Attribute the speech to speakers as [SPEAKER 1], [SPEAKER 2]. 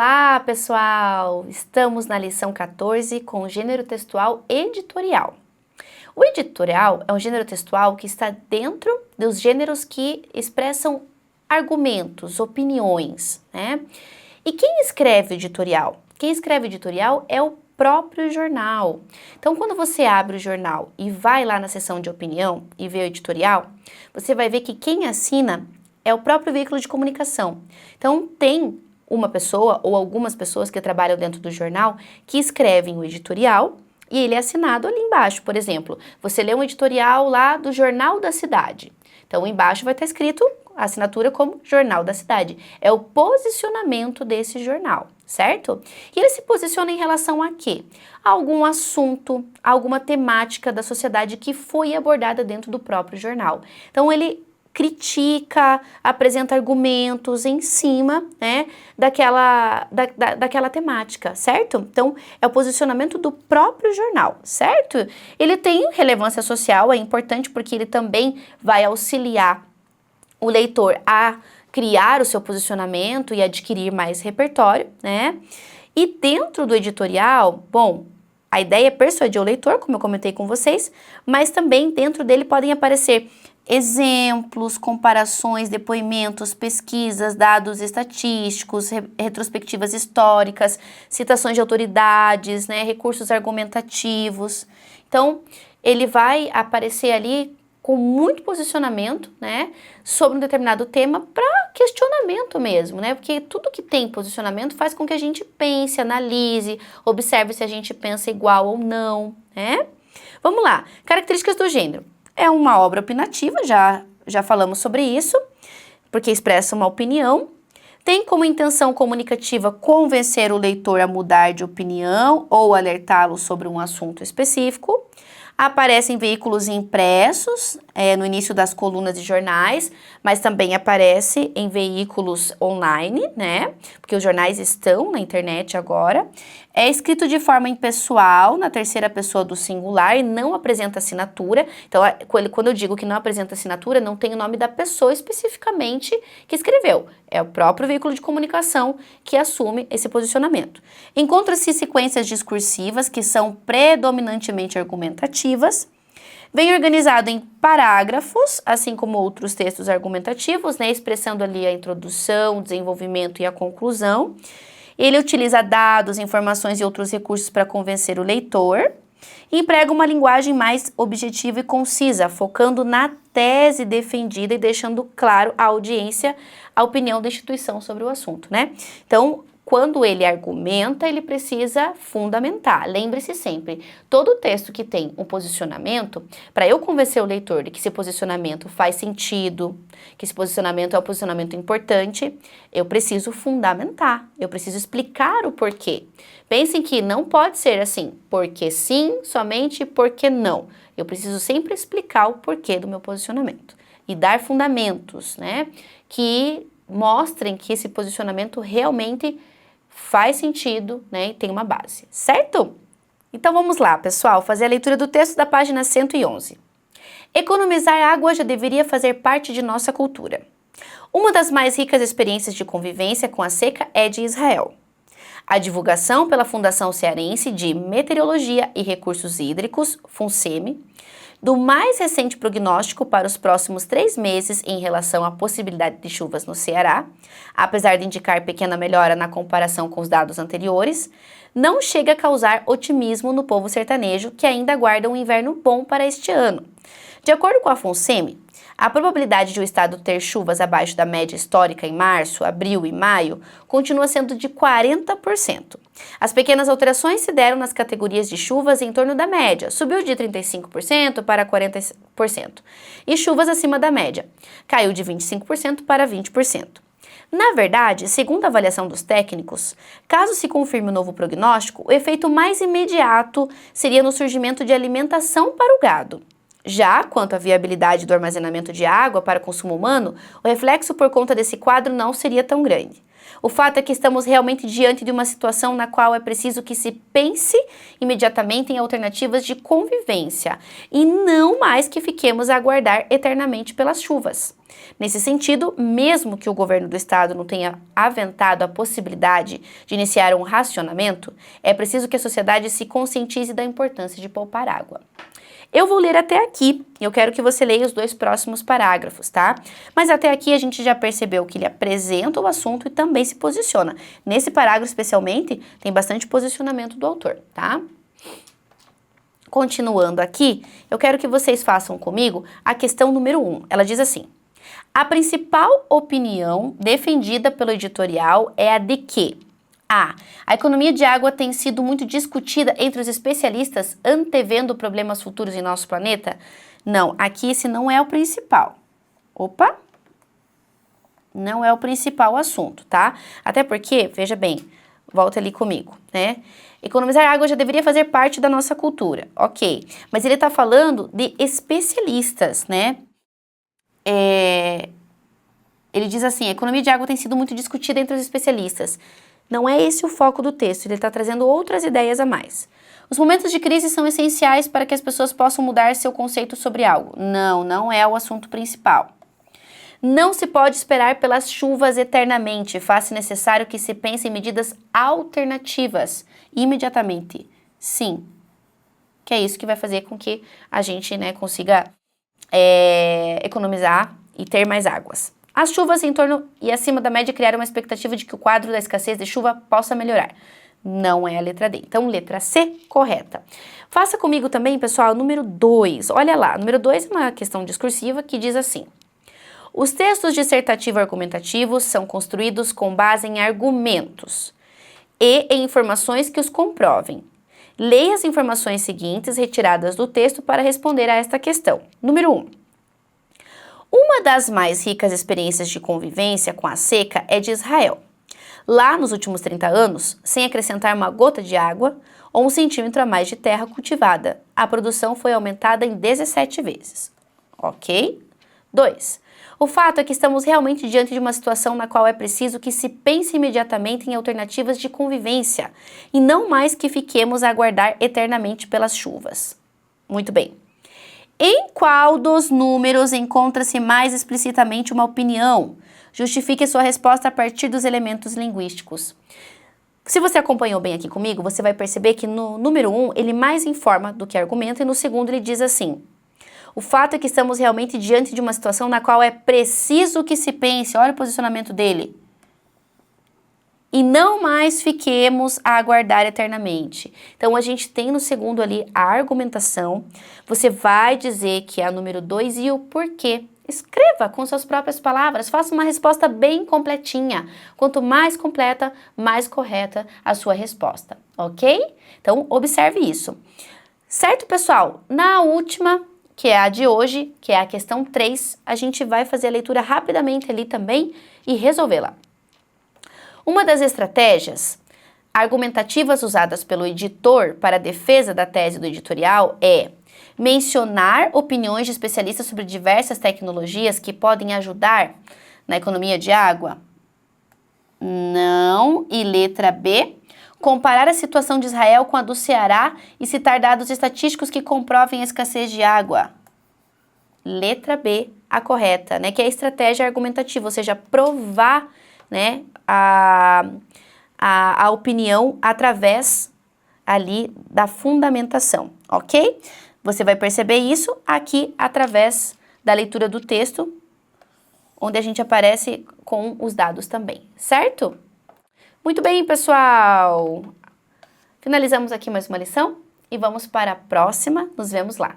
[SPEAKER 1] Olá, pessoal! Estamos na lição 14 com o gênero textual editorial. O editorial é um gênero textual que está dentro dos gêneros que expressam argumentos, opiniões, né? E quem escreve editorial? Quem escreve editorial é o próprio jornal. Então, quando você abre o jornal e vai lá na seção de opinião e vê o editorial, você vai ver que quem assina é o próprio veículo de comunicação. Então, tem uma pessoa ou algumas pessoas que trabalham dentro do jornal que escrevem o editorial e ele é assinado ali embaixo. Por exemplo, você lê um editorial lá do Jornal da Cidade. Então, embaixo vai estar escrito a assinatura como Jornal da Cidade. É o posicionamento desse jornal, certo? E ele se posiciona em relação a quê? A algum assunto, alguma temática da sociedade que foi abordada dentro do próprio jornal. Então, ele critica, apresenta argumentos em cima, né, daquela temática, certo? Então, é o posicionamento do próprio jornal, certo? Ele tem relevância social, é importante porque ele também vai auxiliar o leitor a criar o seu posicionamento e adquirir mais repertório, né? E dentro do editorial, bom, a ideia é persuadir o leitor, como eu comentei com vocês, mas também dentro dele podem aparecer exemplos, comparações, depoimentos, pesquisas, dados estatísticos, retrospectivas históricas, citações de autoridades, né, recursos argumentativos. Então, ele vai aparecer ali com muito posicionamento, né, sobre um determinado tema para questionamento mesmo, né, porque tudo que tem posicionamento faz com que a gente pense, analise, observe se a gente pensa igual ou não, né. Vamos lá, características do gênero. É uma obra opinativa, já falamos sobre isso, porque expressa uma opinião. Tem como intenção comunicativa convencer o leitor a mudar de opinião ou alertá-lo sobre um assunto específico. Aparece em veículos impressos, no início das colunas de jornais, mas também aparece em veículos online, né? Porque os jornais estão na internet agora. É escrito de forma impessoal, na terceira pessoa do singular, e não apresenta assinatura. Então, quando eu digo que não apresenta assinatura, não tem o nome da pessoa especificamente que escreveu. É o próprio veículo de comunicação que assume esse posicionamento. Encontra-se sequências discursivas que são predominantemente argumentativas. Vem organizado em parágrafos, assim como outros textos argumentativos, né, expressando ali a introdução, o desenvolvimento e a conclusão. Ele utiliza dados, informações e outros recursos para convencer o leitor e emprega uma linguagem mais objetiva e concisa, focando na tese defendida e deixando claro à audiência a opinião da instituição sobre o assunto, né? Então, quando ele argumenta, ele precisa fundamentar. Lembre-se sempre, todo texto que tem um posicionamento, para eu convencer o leitor de que esse posicionamento faz sentido, que esse posicionamento é um posicionamento importante, eu preciso fundamentar, eu preciso explicar o porquê. Pensem que não pode ser assim, porque sim, somente porque não. Eu preciso sempre explicar o porquê do meu posicionamento e dar fundamentos, né, que mostrem que esse posicionamento realmente faz sentido, né, e tem uma base, certo? Então vamos lá, pessoal, fazer a leitura do texto da página 111. Economizar água já deveria fazer parte de nossa cultura. Uma das mais ricas experiências de convivência com a seca é de Israel. A divulgação pela Fundação Cearense de Meteorologia e Recursos Hídricos, FUNSEMI, do mais recente prognóstico para os próximos 3 meses em relação à possibilidade de chuvas no Ceará, apesar de indicar pequena melhora na comparação com os dados anteriores, não chega a causar otimismo no povo sertanejo que ainda aguarda um inverno bom para este ano. De acordo com a FUNSEMI, a probabilidade de o estado ter chuvas abaixo da média histórica em março, abril e maio continua sendo de 40%. As pequenas alterações se deram nas categorias de chuvas em torno da média, subiu de 35% para 40%, e chuvas acima da média, caiu de 25% para 20%. Na verdade, segundo a avaliação dos técnicos, caso se confirme o novo prognóstico, o efeito mais imediato seria no surgimento de alimentação para o gado. Já quanto à viabilidade do armazenamento de água para consumo humano, o reflexo por conta desse quadro não seria tão grande. O fato é que estamos realmente diante de uma situação na qual é preciso que se pense imediatamente em alternativas de convivência e não mais que fiquemos a aguardar eternamente pelas chuvas. Nesse sentido, mesmo que o governo do estado não tenha aventado a possibilidade de iniciar um racionamento, é preciso que a sociedade se conscientize da importância de poupar água. Eu vou ler até aqui, eu quero que você leia os 2 próximos parágrafos, tá? Mas até aqui a gente já percebeu que ele apresenta o assunto e também se posiciona. Nesse parágrafo especialmente, tem bastante posicionamento do autor, tá? Continuando aqui, eu quero que vocês façam comigo a questão número 1. Ela diz assim: a principal opinião defendida pelo editorial é a de que a economia de água tem sido muito discutida entre os especialistas antevendo problemas futuros em nosso planeta? Não, aqui esse não é o principal. Opa! Não é o principal assunto, tá? Até porque, veja bem, volta ali comigo, né? Economizar água já deveria fazer parte da nossa cultura, ok. Mas ele tá falando de especialistas, né? Ele diz assim, a economia de água tem sido muito discutida entre os especialistas. Não é esse o foco do texto, ele está trazendo outras ideias a mais. Os momentos de crise são essenciais para que as pessoas possam mudar seu conceito sobre algo. Não, não é o assunto principal. Não se pode esperar pelas chuvas eternamente, faz-se necessário que se pense em medidas alternativas imediatamente. Sim, que é isso que vai fazer com que a gente, né, consiga economizar e ter mais águas. As chuvas em torno e acima da média criaram uma expectativa de que o quadro da escassez de chuva possa melhorar. Não é a letra D. Então, letra C, correta. Faça comigo também, pessoal, número 2. Olha lá, número 2 é uma questão discursiva que diz assim: os textos dissertativo-argumentativos são construídos com base em argumentos e em informações que os comprovem. Leia as informações seguintes retiradas do texto para responder a esta questão. Número 1. Uma das mais ricas experiências de convivência com a seca é de Israel. Lá, nos últimos 30 anos, sem acrescentar uma gota de água ou 1 centímetro a mais de terra cultivada, a produção foi aumentada em 17 vezes. Ok? 2. O fato é que estamos realmente diante de uma situação na qual é preciso que se pense imediatamente em alternativas de convivência e não mais que fiquemos a aguardar eternamente pelas chuvas. Muito bem. Em qual dos números encontra-se mais explicitamente uma opinião? Justifique sua resposta a partir dos elementos linguísticos. Se você acompanhou bem aqui comigo, você vai perceber que no número 1 ele mais informa do que argumenta e no segundo ele diz assim: o fato é que estamos realmente diante de uma situação na qual é preciso que se pense, olha o posicionamento dele, e não mais fiquemos a aguardar eternamente. Então, a gente tem no segundo ali a argumentação. Você vai dizer que é a número 2 e o porquê. Escreva com suas próprias palavras, faça uma resposta bem completinha. Quanto mais completa, mais correta a sua resposta, ok? Então, observe isso. Certo, pessoal? Na última, que é a de hoje, que é a questão 3, a gente vai fazer a leitura rapidamente ali também e resolvê-la. Uma das estratégias argumentativas usadas pelo editor para a defesa da tese do editorial é mencionar opiniões de especialistas sobre diversas tecnologias que podem ajudar na economia de água? Não. E letra B, comparar a situação de Israel com a do Ceará e citar dados estatísticos que comprovem a escassez de água? Letra B, a correta, né? Que é a estratégia argumentativa, ou seja, provar, né, a opinião através ali da fundamentação, ok? Você vai perceber isso aqui através da leitura do texto, onde a gente aparece com os dados também, certo? Muito bem, pessoal! Finalizamos aqui mais uma lição e vamos para a próxima. Nos vemos lá!